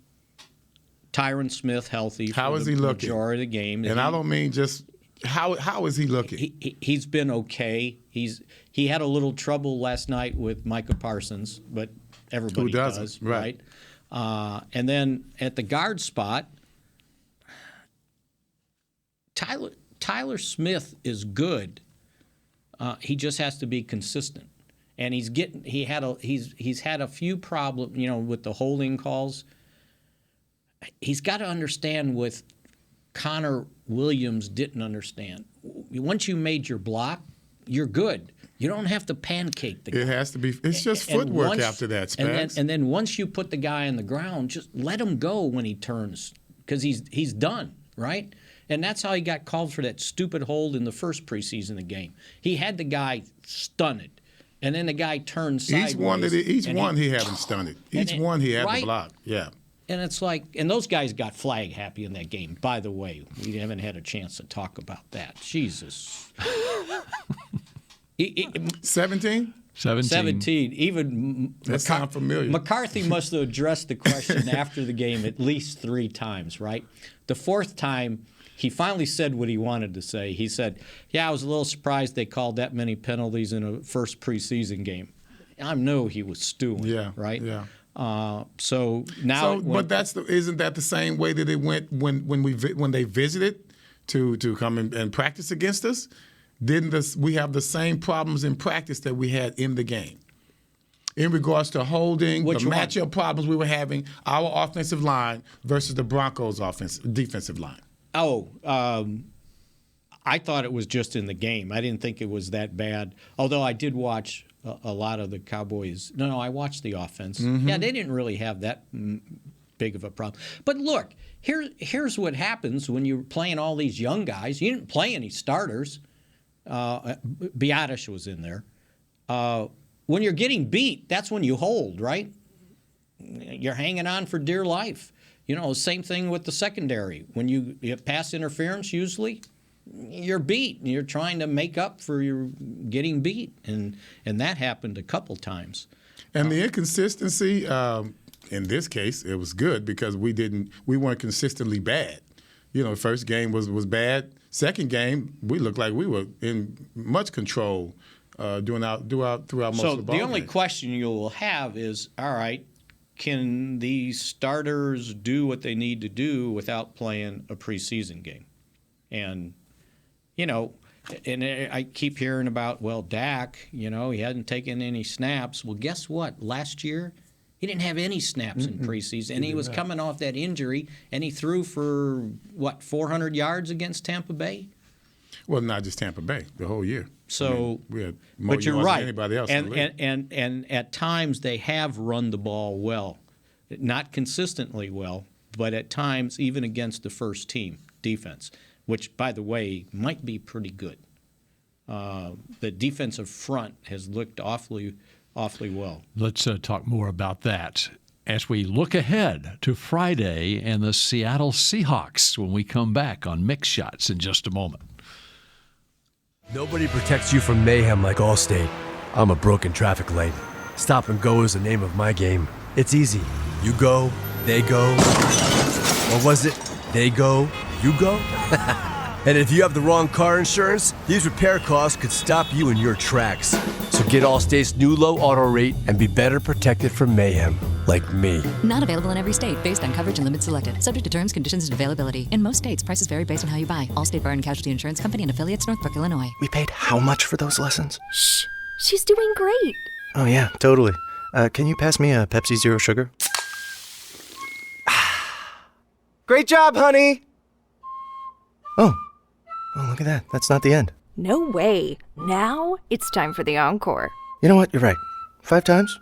Tyron Smith healthy for the majority of the game. And I don't mean just... How is he looking? He's been okay. He had a little trouble last night with Micah Parsons, but everybody does, right? And then at the guard spot, Tyler Smith is good. He just has to be consistent, and he's had a few problems, with the holding calls. He's got to understand with Connor Williams didn't understand. Once you made your block, you're good. You don't have to pancake the guy. It has to be. It's just footwork after that, Spags. And then once you put the guy on the ground, just let him go when he turns, because he's done, right? And that's how he got called for that stupid hold in the first preseason game. He had the guy stunned, and then the guy turned sideways. Each one he had him stunned. Each one he had the block. Yeah. And it's like, and those guys got flag happy in that game. By the way, we haven't had a chance to talk about that. Jesus. 17? 17. Even that sounds familiar. McCarthy must have addressed the question after the game at least 3 times, right? The 4th time, he finally said what he wanted to say. He said, I was a little surprised they called that many penalties in a first preseason game. I know he was stewing, right? Yeah. So now, but isn't that the same way that it went when they visited to come and practice against us? Didn't we have the same problems in practice that we had in the game? In regards to holding, matchup problems we were having, our offensive line versus the Broncos' defensive line. I thought it was just in the game. I didn't think it was that bad, although I did watch a lot of the Cowboys. No, I watched the offense. Mm-hmm. Yeah, they didn't really have that big of a problem. But look, here's what happens when you're playing all these young guys. You didn't play any starters. Biadasz was in there. When you're getting beat, that's when you hold, right? You're hanging on for dear life. Same thing with the secondary. When you have pass interference, usually you're beat. You're trying to make up for your getting beat, and that happened a couple times. And the inconsistency, in this case, it was good because we weren't consistently bad. First game was bad. Second game, we looked like we were in much control throughout most of the ball. So the only question you will have is, all right, can these starters do what they need to do without playing a preseason game? And and I keep hearing about, Dak, he hadn't taken any snaps. Well, guess what? Last year, he didn't have any snaps in preseason, and he was coming off that injury, and he threw for, 400 yards against Tampa Bay? Well, not just Tampa Bay, the whole year. So, we had more but you're yards right. than anybody else in the league. And at times they have run the ball well. Not consistently well, but at times even against the first team defense, which, by the way, might be pretty good. The defensive front has looked awfully well. Let's talk more about that as we look ahead to Friday and the Seattle Seahawks when we come back on Mick Shots in just a moment. Nobody protects you from mayhem like Allstate. I'm a broken traffic light. Stop and go is the name of my game. It's easy. You go, they go. Or was it they go, you go? And if you have the wrong car insurance, these repair costs could stop you in your tracks. So get Allstate's new low auto rate and be better protected from mayhem. Like me. Not available in every state based on coverage and limits selected. Subject to terms, conditions, and availability. In most states, prices vary based on how you buy. Allstate Bar and Casualty Insurance Company and affiliates, Northbrook, Illinois. We paid how much for those lessons? Shh. She's doing great. Oh, yeah, totally. Can you pass me a Pepsi Zero Sugar? Great job, honey! Oh, look at that. That's not the end. No way. Now it's time for the encore. You know what? You're right. 5 times?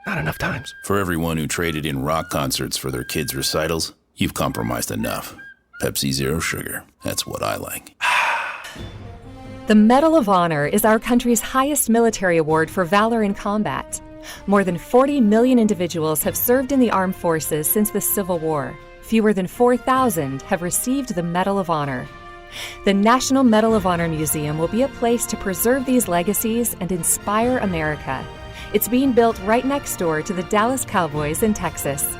Not enough times. For everyone who traded in rock concerts for their kids' recitals, you've compromised enough. Pepsi Zero Sugar. That's what I like. The Medal of Honor is our country's highest military award for valor in combat. More than 40 million individuals have served in the armed forces since the Civil War. Fewer than 4,000 have received the Medal of Honor. The National Medal of Honor Museum will be a place to preserve these legacies and inspire America. It's being built right next door to the Dallas Cowboys in Texas.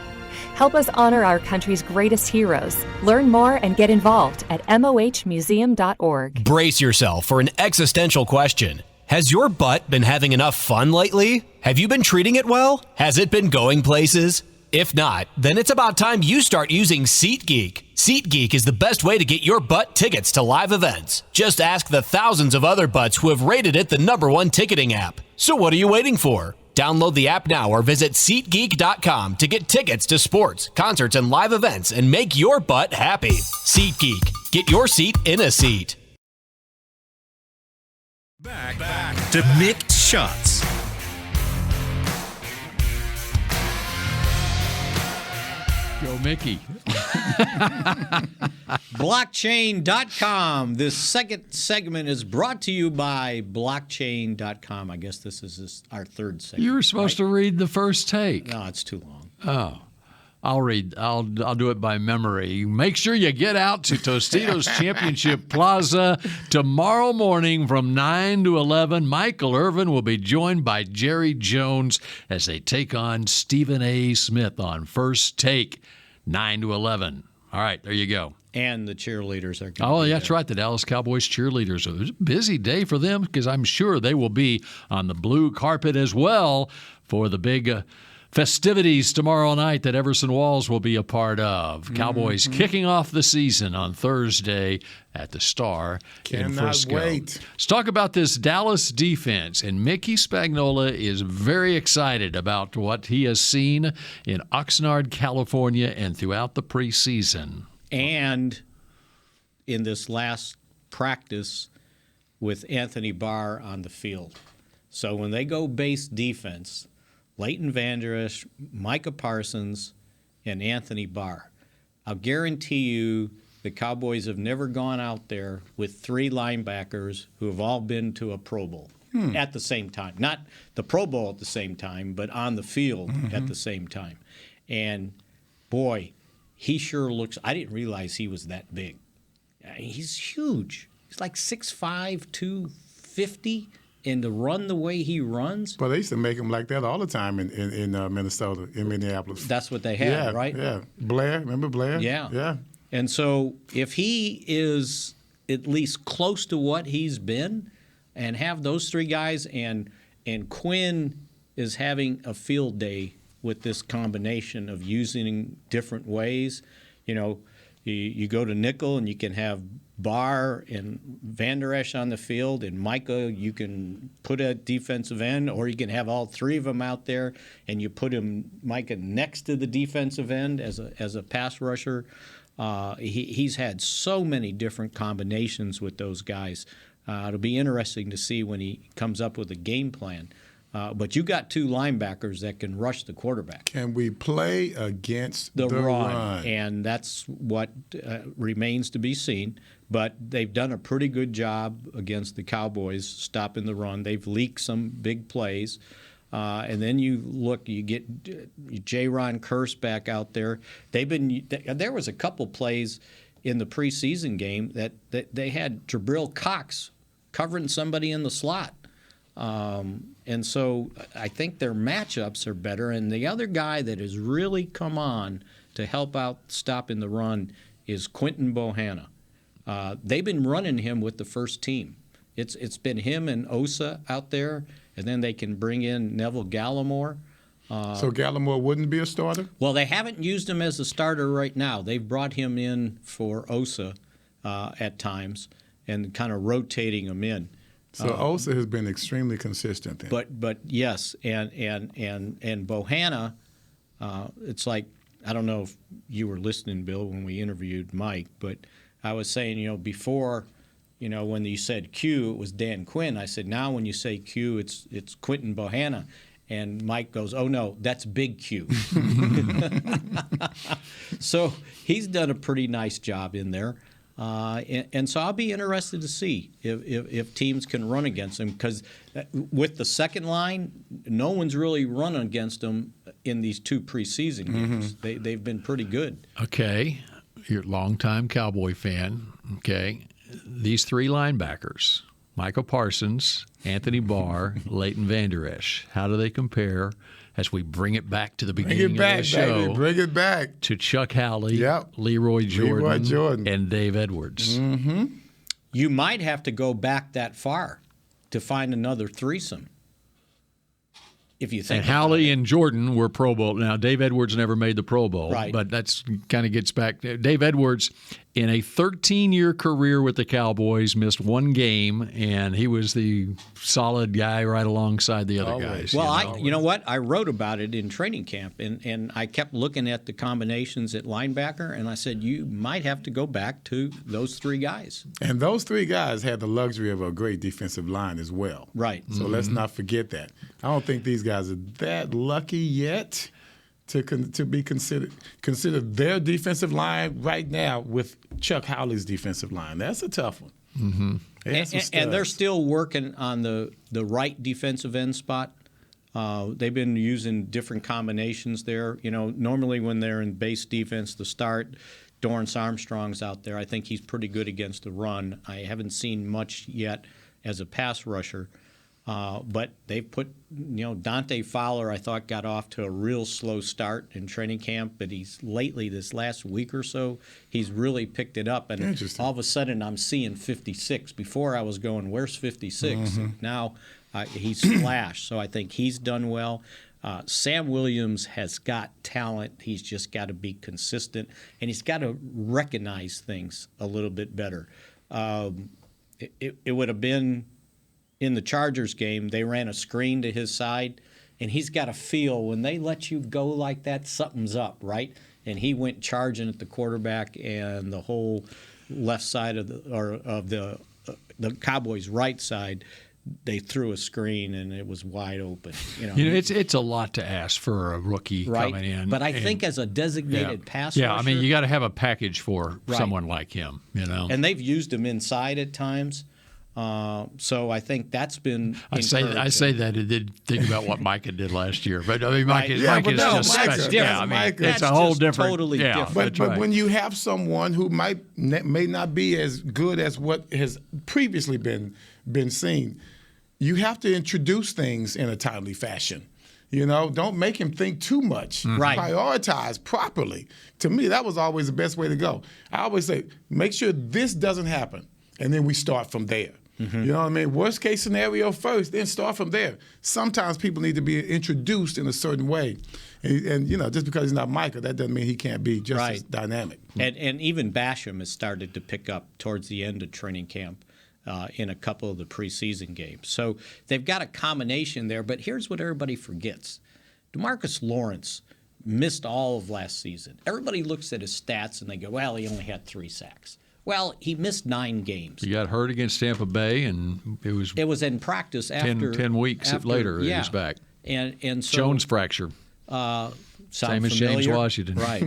Help us honor our country's greatest heroes. Learn more and get involved at mohmuseum.org. Brace yourself for an existential question. Has your butt been having enough fun lately? Have you been treating it well? Has it been going places? If not, then it's about time you start using SeatGeek. SeatGeek is the best way to get your butt tickets to live events. Just ask the thousands of other butts who have rated it the #1 ticketing app. So what are you waiting for? Download the app now or visit SeatGeek.com to get tickets to sports, concerts, and live events and make your butt happy. SeatGeek. Get your seat in a seat. Back to Mick Shots. Go Mickey. Blockchain.com. This second segment is brought to you by Blockchain.com. I guess this is our third segment. You were supposed to read the first take. No, it's too long. Oh. I'll read. I'll do it by memory. Make sure you get out to Tostitos Championship Plaza tomorrow morning from 9 to 11. Michael Irvin will be joined by Jerry Jones as they take on Stephen A. Smith on First Take, 9 to 11. All right, there you go. And the cheerleaders are going Oh, yeah, that's right. The Dallas Cowboys cheerleaders. It was a busy day for them because I'm sure they will be on the blue carpet as well for the big festivities tomorrow night that Everson Walls will be a part of. Cowboys kicking off the season on Thursday at the Star in Frisco. Wait. Let's talk about this Dallas defense. And Mickey Spagnola is very excited about what he has seen in Oxnard, California, and throughout the preseason. And in this last practice with Anthony Barr on the field. So when they go base defense, Leighton Vander Esch, Micah Parsons, and Anthony Barr. I'll guarantee you the Cowboys have never gone out there with 3 linebackers who have all been to a Pro Bowl at the same time. Not the Pro Bowl at the same time, but on the field at the same time. And, boy, he sure looks – I didn't realize he was that big. He's huge. He's like 6'5", 250. And to run the way he runs. Well, they used to make him like that all the time in Minnesota, in Minneapolis. That's what they had, right? Yeah. Blair, remember Blair? Yeah. Yeah. And so if he is at least close to what he's been and have those 3 guys and Quinn is having a field day with this combination of using different ways. You know, you go to nickel and you can have Barr and Vander Esch on the field, and Micah you can put at defensive end, or you can have all 3 of them out there, and you put Micah next to the defensive end as a pass rusher. He's had so many different combinations with those guys. It'll be interesting to see when he comes up with a game plan. But you got 2 linebackers that can rush the quarterback. Can we play against the run? And that's what remains to be seen. But they've done a pretty good job against the Cowboys stopping the run. They've leaked some big plays. And then you get J-Ron Curse back out there. There was a couple plays in the preseason game that they had Jabril Cox covering somebody in the slot. And so I think their matchups are better. And the other guy that has really come on to help out stopping the run is Quinton Bohanna. They've been running him with the first team. It's been him and Osa out there, and then they can bring in Neville Gallimore. So Gallimore wouldn't be a starter? Well, they haven't used him as a starter right now. They've brought him in for Osa at times and kind of rotating him in. So Osa has been extremely consistent then. But yes, and Bohanna, it's like, I don't know if you were listening, Bill, when we interviewed Mike, but I was saying, before, when you said Q, it was Dan Quinn. I said, now when you say Q, it's Quentin Bohanna. And Mike goes, oh, no, that's Big Q. So he's done a pretty nice job in there. And so I'll be interested to see if teams can run against him, because with the second line, no one's really run against them in these 2 preseason games. They've been pretty good. Okay. You're a longtime Cowboy fan. Okay. These 3 linebackers, Michael Parsons, Anthony Barr, Leighton Vander Esch. How do they compare as we bring it back to the beginning of the show? Baby. Bring it back. To Chuck Howley, Leroy Jordan, and Dave Edwards. Mm-hmm. You might have to go back that far to find another threesome. If you think. And Howley and Jordan were Pro Bowl. Now, Dave Edwards never made the Pro Bowl, right. But that's kind of gets back. Dave Edwards, in a 13-year career with the Cowboys, missed 1 game, and he was the solid guy right alongside the other guys. Well, you know what? I wrote about it in training camp, and I kept looking at the combinations at linebacker, and I said, you might have to go back to those 3 guys. And those 3 guys had the luxury of a great defensive line as well. Right. So let's not forget that. I don't think these guys are that lucky yet to be considered their defensive line right now with Chuck Howley's defensive line. That's a tough one. Mm-hmm. And they're still working on the right defensive end spot. They've been using different combinations there. Normally when they're in base defense to start, Dorrance Armstrong's out there. I think he's pretty good against the run. I haven't seen much yet as a pass rusher. But they've put, Dante Fowler, I thought, got off to a real slow start in training camp, but he's lately, this last week or so, he's really picked it up. And all of a sudden, I'm seeing 56. Before, I was going, where's 56? Mm-hmm. Now, he's flashed, so I think he's done well. Sam Williams has got talent. He's just got to be consistent, and he's got to recognize things a little bit better. It would have been... In the Chargers game, they ran a screen to his side, and he's got to feel when they let you go like that, something's up, right? And he went charging at the quarterback, and the whole left side of the Cowboys' right side, they threw a screen, and it was wide open. It's a lot to ask for a rookie coming in. But I think as a designated pass rusher, I mean, you got to have a package for someone like him. And they've used him inside at times. So I think that's been. I say that and did think about what Micah did last year, but I mean, Mike is just special. Yeah, I mean, it's a whole different, totally different. But when you have someone who may not be as good as what has previously been seen, you have to introduce things in a timely fashion. Don't make him think too much. Right. Prioritize properly. To me, that was always the best way to go. I always say, make sure this doesn't happen, and then we start from there. Mm-hmm. You know what I mean? Worst case scenario first, then start from there. Sometimes people need to be introduced in a certain way. And just because he's not Micah, that doesn't mean he can't be just as dynamic. And even Basham has started to pick up towards the end of training camp in a couple of the preseason games. So they've got a combination there. But here's what everybody forgets. Demarcus Lawrence missed all of last season. Everybody looks at his stats and they go, well, he only had 3 sacks. Well, he missed 9 games. He got hurt against Tampa Bay, and it was in practice after 10 weeks later. He was back. And so Jones fracture. Same as James Washington, right?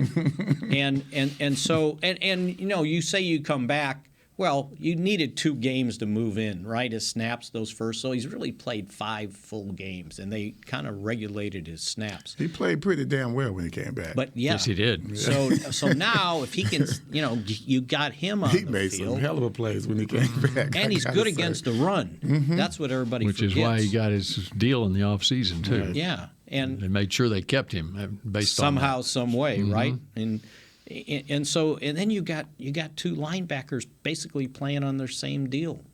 and so you say you come back. Well, you needed 2 games to move in, right? His snaps, those first. So he's really played 5 full games, and they kind of regulated his snaps. He played pretty damn well when he came back. But yes, he did. So now, if he can, you got him on the field. He made some hell of a plays when he came back. And he's good against the run. Mm-hmm. That's what everybody forgets. Which is why he got his deal in the offseason, too. Right. Yeah. And they made sure they kept him based somehow, on that. some way, mm-hmm. right? And so then you got 2 linebackers basically playing on their same deal.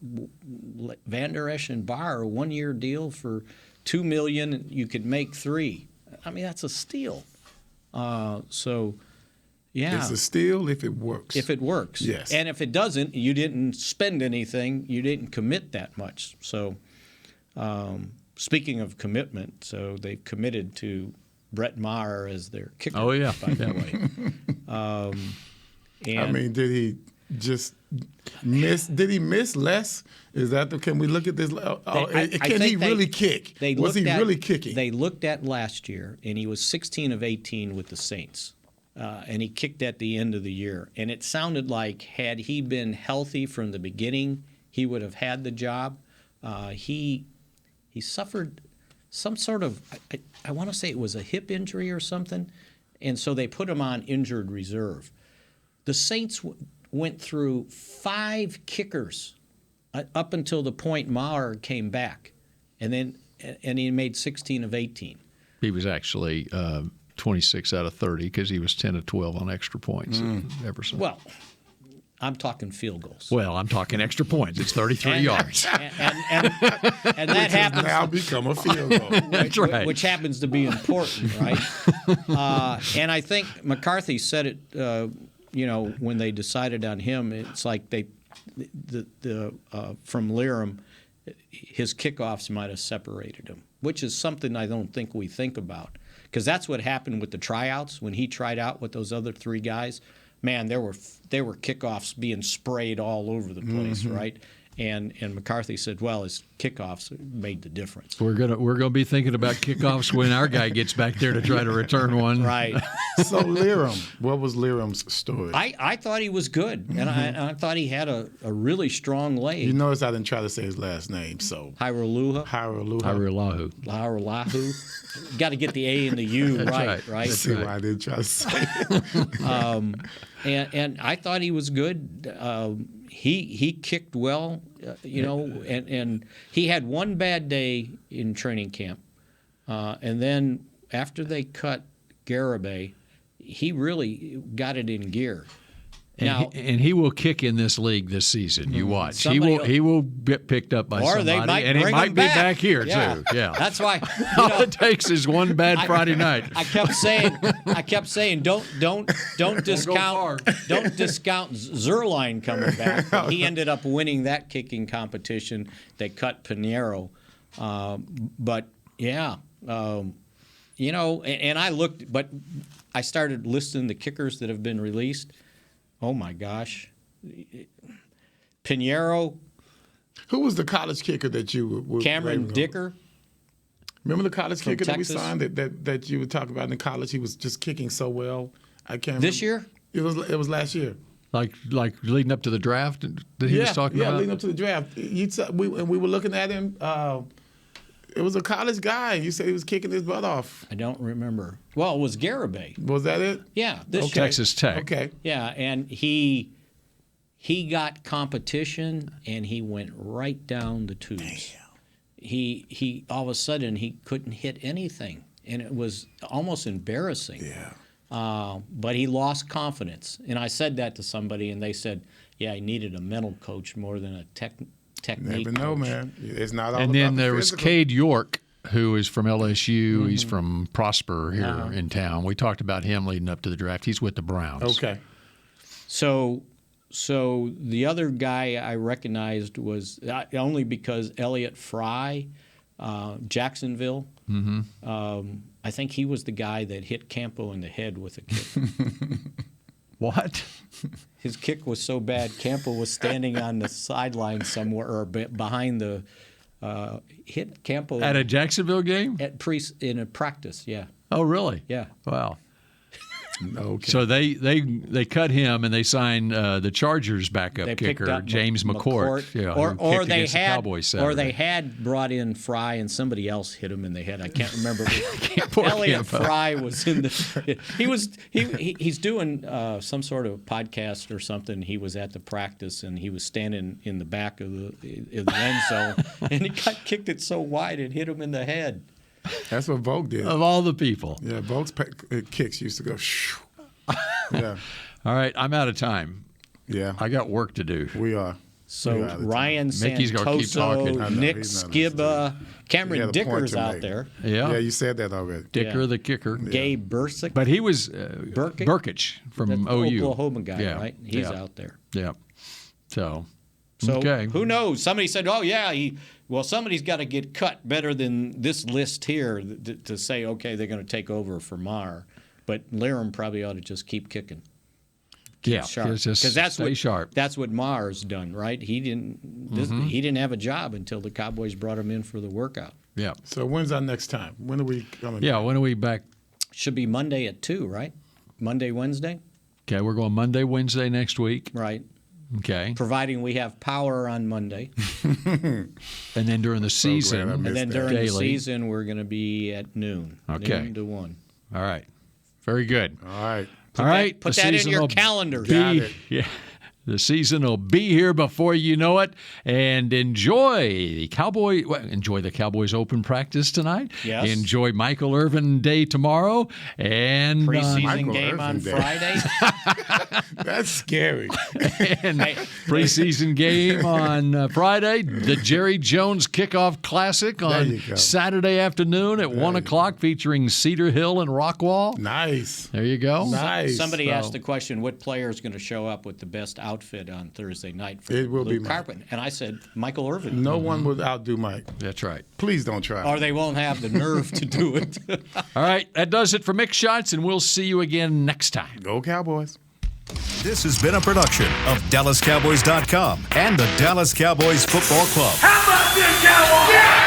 Vander Esch and Barr, a 1-year deal for $2 million. You could make 3. I mean, that's a steal. So, yeah. It's a steal if it works. If it works. Yes. And if it doesn't, you didn't spend anything. You didn't commit that much. So, speaking of commitment, so they've committed to Brett Maher as their kicker. Oh, yeah. By the way. I mean, did he just miss? Did he miss less? Is that can we look at this? Can he really kick? Was he really kicking? They looked at last year, and he was 16 of 18 with the Saints, and he kicked at the end of the year. And it sounded like had he been healthy from the beginning, he would have had the job. He suffered some sort of, I want to say it was a hip injury or something, and so they put him on injured reserve. The Saints went through 5 kickers up until the point Maher came back, and he made 16 of 18. He was actually 26 out of 30 because he was 10 of 12 on extra points. Everson. Well, I'm talking field goals. Well, I'm talking extra points. It's 33 yards. And that happens now become a field goal. That's right. Which happens to be important, right? And I think McCarthy said it. When they decided on him, it's like from Liram, his kickoffs might have separated him, which is something I don't think we think about, because that's what happened with the tryouts when he tried out with those other 3 guys. Man, there were kickoffs being sprayed all over the place, right? And McCarthy said, well, his kickoffs made the difference. We're gonna be thinking about kickoffs when our guy gets back there to try to return one. Right. So Liram, what was Liram's story? I thought he was good, and I thought he had a really strong leg. You notice I didn't try to say his last name, so Hiraluhu. Got to get the A and the U right. That's see why I didn't try to say it. And I thought he was good. He kicked well, and he had one bad day in training camp, and then after they cut Garibay, he really got it in gear. And he will kick in this league this season. You watch. He will get picked up by somebody, and he might be back here too. Yeah, that's why. All it takes is one bad Friday night. I kept saying, don't discount Zerline coming back. But he ended up winning that kicking competition. They cut Pinheiro, but yeah, and I looked, but I started listing the kickers that have been released. Oh, my gosh. Pinheiro. Who was the college kicker that you were Cameron Dicker. Remember the college kicker Texas? that we signed that you were talking about in college? He was just kicking so well. I can't This year? It was last year. Like leading up to the draft that he was talking about? Yeah, leading up to the draft. We were looking at him. It was a college guy. You said he was kicking his butt off. I don't remember. Well, it was Garibay. Was that it? Yeah. This year. Texas Tech. Okay. Yeah, and he got competition, and he went right down the tubes. Damn. He all of a sudden, he couldn't hit anything, and it was almost embarrassing. Yeah. But he lost confidence. And I said that to somebody, and they said, yeah, he needed a mental coach more than a technique Never know, coach. Man. It's not all and about then there was physical. Cade York, who is from LSU. He's from Prosper here in town. We talked about him leading up to the draft. He's with the Browns. Okay. So the other guy I recognized was only because Elliott Fry, Jacksonville. I think he was the guy that hit Campo in the head with a kick. What? His kick was so bad, Campo was standing on the sideline somewhere or behind the hit Campo At a Jacksonville game? In a practice, yeah. Oh, really? Yeah. Wow. Okay. So they cut him and they signed the Chargers backup kicker James McCourt. Yeah, or they the had Cowboys or they had brought in Fry and somebody else hit him in the head. I can't remember. Elliott Fry was in the. He's doing some sort of podcast or something. He was at the practice and he was standing in the back of the end zone and he got kicked it so wide it hit him in the head. That's what Vogt did. Of all the people. Yeah, Vogt's kicks used to go shoo. Yeah. All right, I'm out of time. Yeah. I got work to do. We are. So Ryan Mickey's gonna keep talking. Santoso, Nick Skiba, Cameron Dicker's out there. Yeah, you said that already. Dicker, the kicker. Gabe Bursick. But he was Burkich from That's OU. the Oklahoma guy, right? He's out there. Yeah. So okay. Who knows? Somebody said, oh, yeah, somebody's got to get cut better than this list here to say, okay, they're going to take over for Maher. But Laram probably ought to just keep kicking. Because that's what Maher's done, right? He didn't have a job until the Cowboys brought him in for the workout. Yeah. So when's our next time? When are we coming? Yeah, when are we back? Should be Monday at 2, right? Monday, Wednesday? Okay, we're going Monday, Wednesday next week. Right. Okay. Providing we have power on Monday. And then during the season. The season, we're going to be at noon. Okay. Noon to 1. All right. Very good. All right. Put that in your calendars. Yeah. The season will be here before you know it. And enjoy the Cowboys open practice tonight. Yes. Enjoy Michael Irvin Day tomorrow. And preseason game on Friday. That's scary. And preseason game on Friday. The Jerry Jones Kickoff Classic on Saturday afternoon at 1 o'clock featuring Cedar Hill and Rockwall. Nice. There you go. Nice. Somebody asked the question, what player is going to show up with the best outfit on Thursday night for Luke Carpenter? And I said, Michael Irvin. No one would outdo Mike. That's right. Please don't try. Or they won't have the nerve to do it. All right, that does it for Mick Shots, and we'll see you again next time. Go Cowboys. This has been a production of DallasCowboys.com and the Dallas Cowboys Football Club. How about this, Cowboys? Yeah!